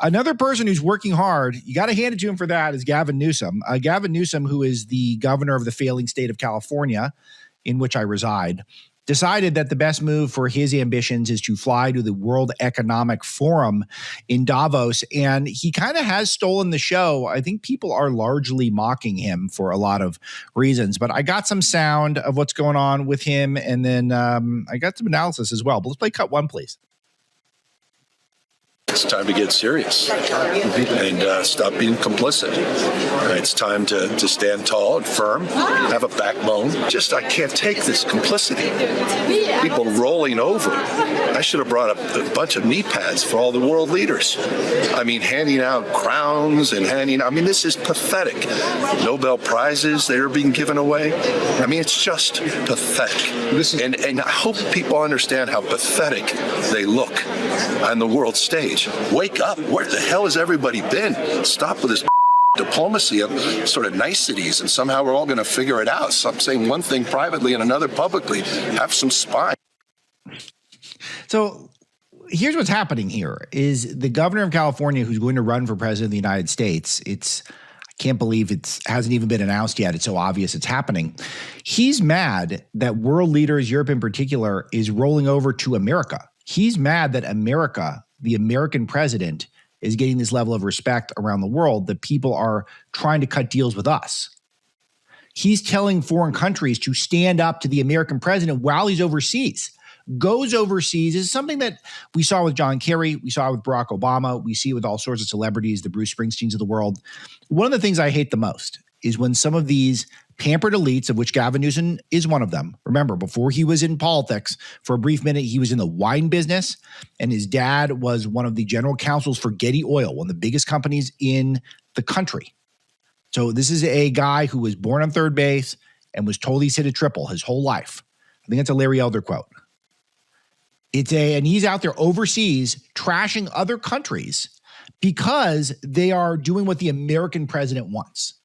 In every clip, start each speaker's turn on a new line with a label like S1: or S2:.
S1: Another person who's working hard, you got to hand it to him for that, is Gavin Newsom. Gavin Newsom, who is the governor of the failing state of California, in which I reside, decided that the best move for his ambitions is to fly to the World Economic Forum in Davos. And he kind of has stolen the show. I think people are largely mocking him for a lot of reasons. But I got some sound of what's going on with him. And then I got some analysis as well. But let's play cut one, please.
S2: It's time to get serious and stop being complicit. It's time to stand tall and firm, have a backbone. I can't take this complicity. People rolling over. I should have brought a bunch of knee pads for all the world leaders. I mean, handing out crowns and this is pathetic. Nobel Prizes, they're being given away. I mean, it's just pathetic. And I hope people understand how pathetic they look on the world stage. Wake up. Where the hell has everybody been? Stop with this diplomacy of sort of niceties and somehow we're all going to figure it out. Stop saying one thing privately and another publicly. Have some spine.
S1: So here's what's happening here is the governor of California who's going to run for president of the United States. I can't believe it hasn't even been announced yet. It's so obvious it's happening. He's mad that world leaders, Europe in particular, is rolling over to America. He's mad that America, the American president, is getting this level of respect around the world, that people are trying to cut deals with us. He's telling foreign countries to stand up to the American president while he's overseas. Goes overseas is something that we saw with John Kerry, we saw with Barack Obama, we see with all sorts of celebrities, the Bruce Springsteens of the world. One of the things I hate the most is when some of these pampered elites, of which Gavin Newsom is one of them. Remember, before he was in politics, for a brief minute, he was in the wine business, and his dad was one of the general counsels for Getty Oil, one of the biggest companies in the country. So this is a guy who was born on third base and was told he's hit a triple his whole life. I think that's a Larry Elder quote. And he's out there overseas trashing other countries because they are doing what the American president wants.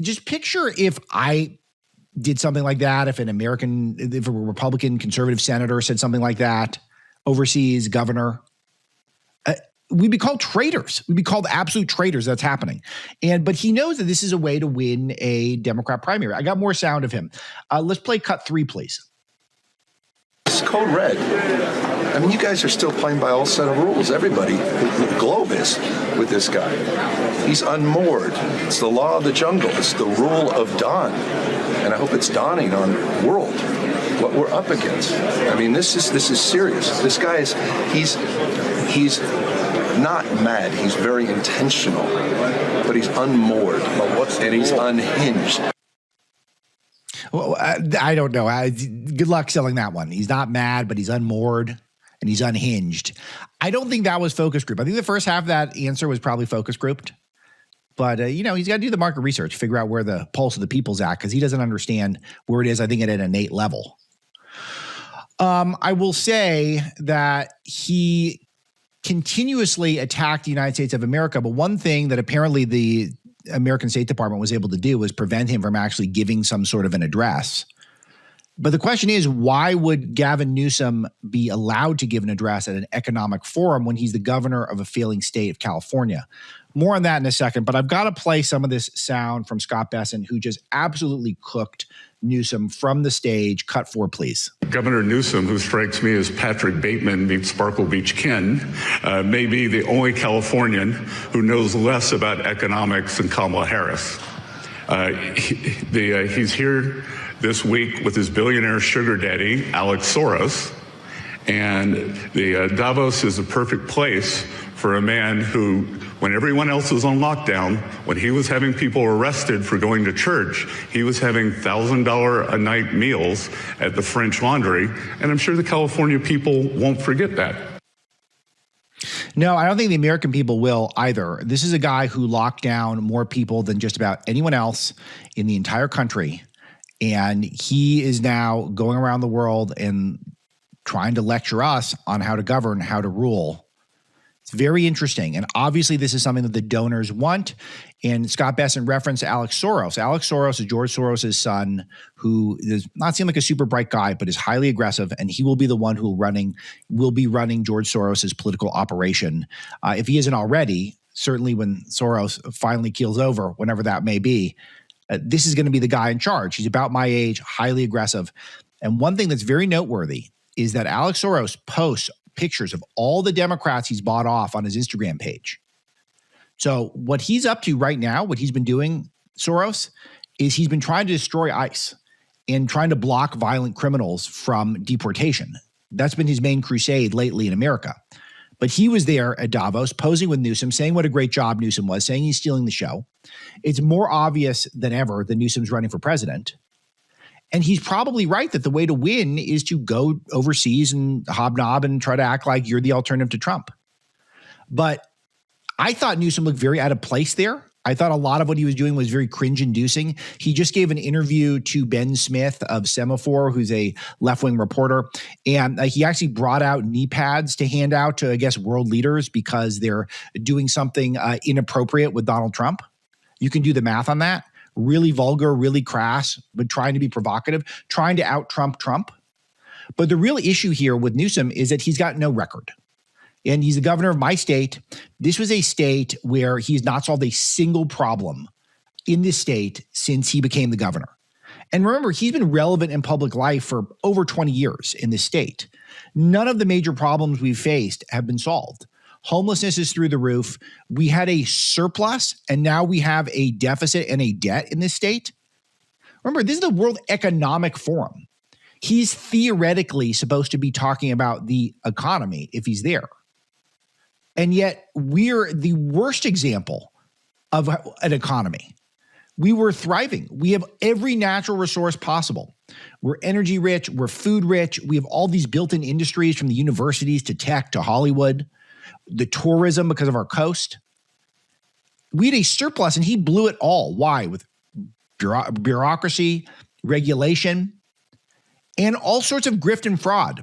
S1: Just picture if I did something like that, if a Republican conservative senator said something like that, overseas governor, we'd be called traitors. We'd be called absolute traitors. That's happening. But he knows that this is a way to win a Democrat primary. I got more sound of him. Let's play cut 3, please.
S2: It's code red. I mean, you guys are still playing by all set of rules. Everybody, the globe is with this guy. He's unmoored. It's the law of the jungle. It's the rule of dawn. And I hope it's dawning on the world what we're up against. I mean, this is serious. This guy he's not mad. He's very intentional, but he's unmoored and he's unhinged.
S1: Well, I don't know. Good luck selling that one. He's not mad, but he's unmoored and he's unhinged. I don't think that was focus group. I think the first half of that answer was probably focus grouped. But, he's got to do the market research, figure out where the pulse of the people's at, because he doesn't understand where it is, I think, at an innate level. I will say that he continuously attacked the United States of America. But one thing that apparently the American State Department was able to do was prevent him from actually giving some sort of an address. But the question is, why would Gavin Newsom be allowed to give an address at an economic forum when he's the governor of a failing state of California? More on that in a second, but I've got to play some of this sound from Scott Besson, who just absolutely cooked Newsom from the stage. Cut 4, please.
S3: Governor Newsom, who strikes me as Patrick Bateman meets Sparkle Beach Ken, may be the only Californian who knows less about economics than Kamala Harris. He's here this week with his billionaire sugar daddy, Alex Soros, and the Davos is a perfect place for a man who, when everyone else was on lockdown, when he was having people arrested for going to church, he was having $1,000 a night meals at the French Laundry, and I'm sure the California people won't forget that.
S1: No, I don't think the American people will either. This is a guy who locked down more people than just about anyone else in the entire country, and he is now going around the world and trying to lecture us on how to govern, how to rule. It's very interesting. And obviously, this is something that the donors want. And Scott Besson referenced Alex Soros. Alex Soros is George Soros' son, who does not seem like a super bright guy, but is highly aggressive. And he will be the one who will be running George Soros' political operation. If he isn't already, certainly when Soros finally keels over, whenever that may be, this is going to be the guy in charge. He's about my age, highly aggressive. And one thing that's very noteworthy is that Alex Soros posts pictures of all the Democrats he's bought off on his Instagram page. So what he's up to right now, what he's been doing, Soros, is he's been trying to destroy ICE and trying to block violent criminals from deportation. That's been his main crusade lately in America. But he was there at Davos posing with Newsom, saying what a great job Newsom was, saying he's stealing the show. It's more obvious than ever that Newsom's running for president. And he's probably right that the way to win is to go overseas and hobnob and try to act like you're the alternative to Trump. But I thought Newsom looked very out of place there. I thought a lot of what he was doing was very cringe-inducing. He just gave an interview to Ben Smith of Semaphore, who's a left-wing reporter, and he actually brought out knee pads to hand out to, I guess, world leaders because they're doing something inappropriate with Donald Trump. You can do the math on that. Really vulgar, really crass, but trying to be provocative, trying to out-Trump Trump. But the real issue here with Newsom is that he's got no record. And he's the governor of my state. This was a state where he's not solved a single problem in this state since he became the governor. And remember, he's been relevant in public life for over 20 years in this state. None of the major problems we've faced have been solved. Homelessness is through the roof. We had a surplus, and now we have a deficit and a debt in this state. Remember, this is the World Economic Forum. He's theoretically supposed to be talking about the economy if he's there. And yet we're the worst example of an economy. We were thriving. We have every natural resource possible. We're energy rich. We're food rich. We have all these built-in industries from the universities to tech to Hollywood, the tourism because of our coast. We had a surplus and he blew it all. Why? With bureaucracy, regulation, and all sorts of grift and fraud.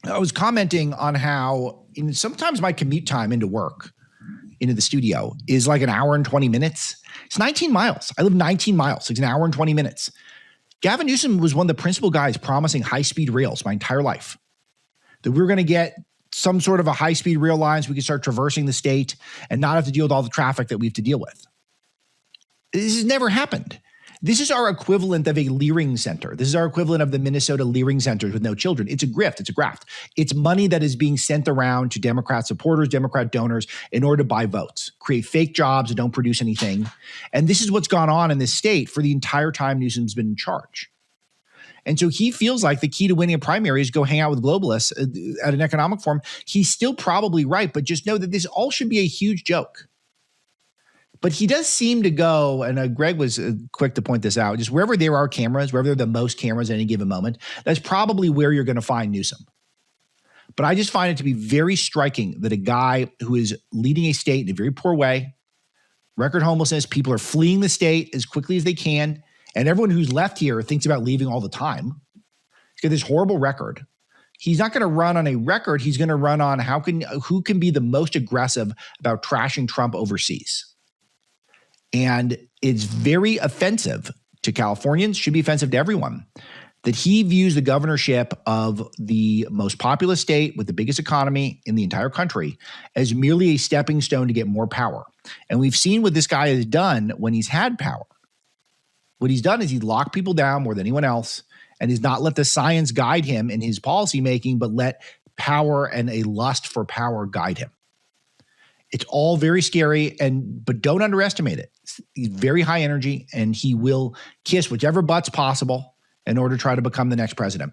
S1: I was commenting on how sometimes my commute time into work, into the studio, is like an hour and 20 minutes. It's 19 miles. I live 19 miles. It's an hour and 20 minutes. Gavin Newsom was one of the principal guys promising high-speed rails my entire life. That we were going to get some sort of a high-speed rail line so we could start traversing the state and not have to deal with all the traffic that we have to deal with. This has never happened. This is our equivalent of a Leering Center. This is our equivalent of the Minnesota Leering Centers with no children. It's a grift. It's a graft. It's money that is being sent around to Democrat supporters, Democrat donors in order to buy votes, create fake jobs that don't produce anything. And this is what's gone on in this state for the entire time Newsom's been in charge. And so he feels like the key to winning a primary is go hang out with globalists at an economic forum. He's still probably right, but just know that this all should be a huge joke. But he does seem to go, and Greg was quick to point this out, just wherever there are cameras, wherever there are the most cameras at any given moment, that's probably where you're going to find Newsom. But I just find it to be very striking that a guy who is leading a state in a very poor way, record homelessness, people are fleeing the state as quickly as they can, and everyone who's left here thinks about leaving all the time. He's got this horrible record. He's not going to run on a record. He's going to run on who can be the most aggressive about trashing Trump overseas. And it's very offensive to Californians, should be offensive to everyone, that he views the governorship of the most populous state with the biggest economy in the entire country as merely a stepping stone to get more power. And we've seen what this guy has done when he's had power. What he's done is he's locked people down more than anyone else and has not let the science guide him in his policymaking, but let power and a lust for power guide him. It's all very scary, but don't underestimate it. He's very high energy, and he will kiss whichever butt's possible in order to try to become the next president.